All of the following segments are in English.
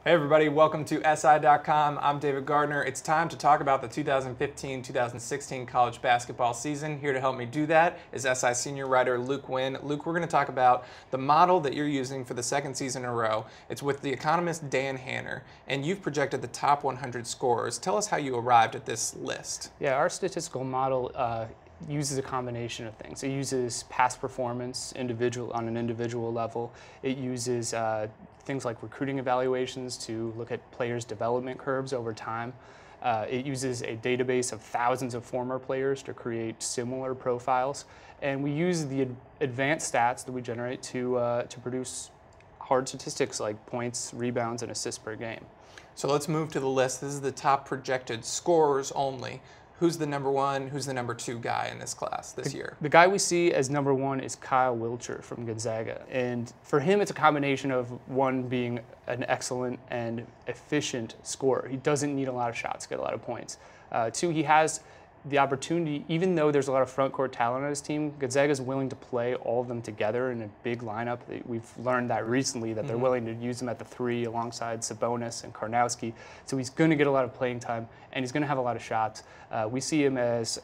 Hey everybody, welcome to SI.com. I'm David Gardner. It's time to talk about the 2015-2016 college basketball season. Here to help me do that is SI senior writer Luke Winn. Luke, we're going to talk about the model that you're using for the second season in a row. It's with the economist Dan Hanner, and you've projected the top 100 scorers. Tell us how you arrived at this list. Yeah, our statistical model uses a combination of things. It uses past performance on an individual level. It uses things like recruiting evaluations to look at players' development curves over time. It uses a database of thousands of former players to create similar profiles. And we use the advanced stats that we generate to produce hard statistics like points, rebounds, and assists per game. So let's move to the list. This is the top projected scorers only. Who's the number one, who's the number two guy in this class this year? The guy we see as number one is Wiltjer from Gonzaga. And for him, it's a combination of one being an excellent and efficient scorer. He doesn't need a lot of shots to get a lot of points. Two, he has the opportunity, even though there's a lot of front court talent on his team, Gonzaga's willing to play all of them together in a big lineup. We've learned that recently, that they're willing to use him at the three alongside Sabonis and Karnowski. So he's going to get a lot of playing time, and he's going to have a lot of shots. We see him as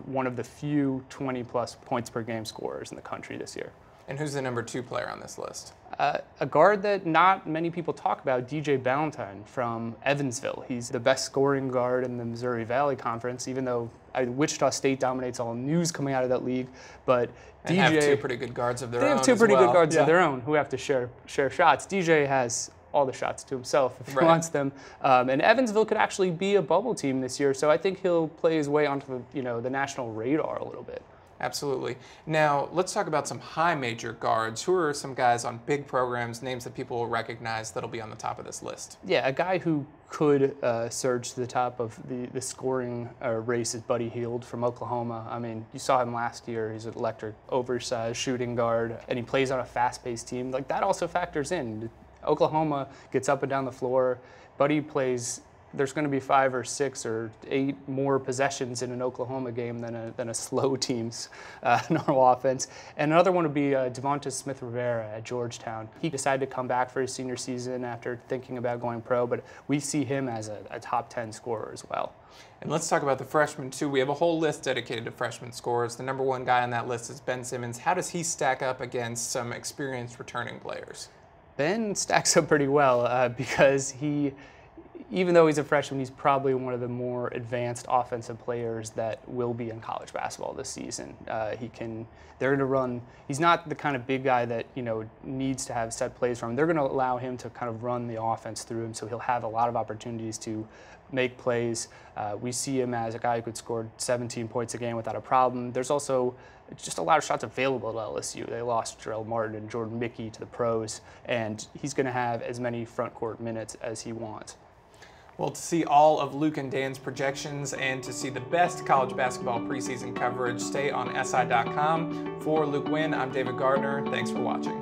one of the few 20-plus points per game scorers in the country this year. And who's the number two player on this list? A guard that not many people talk about, Valentine from Evansville. He's the best scoring guard in the Missouri Valley Conference, even though Wichita State dominates all news coming out of that league. But and have two pretty good guards of their own. They have two pretty good guards of their own who have to share shots. DJ has all the shots to himself if he wants them. And Evansville could actually be a bubble team this year, so I think he'll play his way onto the national radar a little bit. Absolutely. Now, let's talk about some high major guards. Who are some guys on big programs, names that people will recognize that'll be on the top of this list? Yeah, a guy who could surge to the top of the scoring race is Hield from Oklahoma. I mean, you saw him last year. He's an electric, oversized shooting guard, and he plays on a fast-paced team. Like, that also factors in. Oklahoma gets up and down the floor. Buddy plays. There's going to be 5 or 6 or 8 more possessions in an Oklahoma game than a slow team's normal offense. And another one would be Devonta Smith-Rivera at Georgetown. He decided to come back for his senior season after thinking about going pro, but we see him as a top 10 scorer as well. And let's talk about the freshmen too. We have a whole list dedicated to freshman scorers. The number one guy on that list is Ben Simmons. How does he stack up against some experienced returning players? Ben stacks up pretty well because even though he's a freshman, he's probably one of the more advanced offensive players that will be in college basketball this season. They're going to run. He's not the kind of big guy that needs to have set plays from him. They're going to allow him to kind of run the offense through him, so he'll have a lot of opportunities to make plays. We see him as a guy who could score 17 points a game without a problem. There's also just a lot of shots available at LSU. They lost Jarrell Martin and Jordan Mickey to the pros, and he's going to have as many front court minutes as he wants. Well, to see all of Luke and Dan's projections and to see the best college basketball preseason coverage, stay on SI.com. For Luke Winn, I'm David Gardner. Thanks for watching.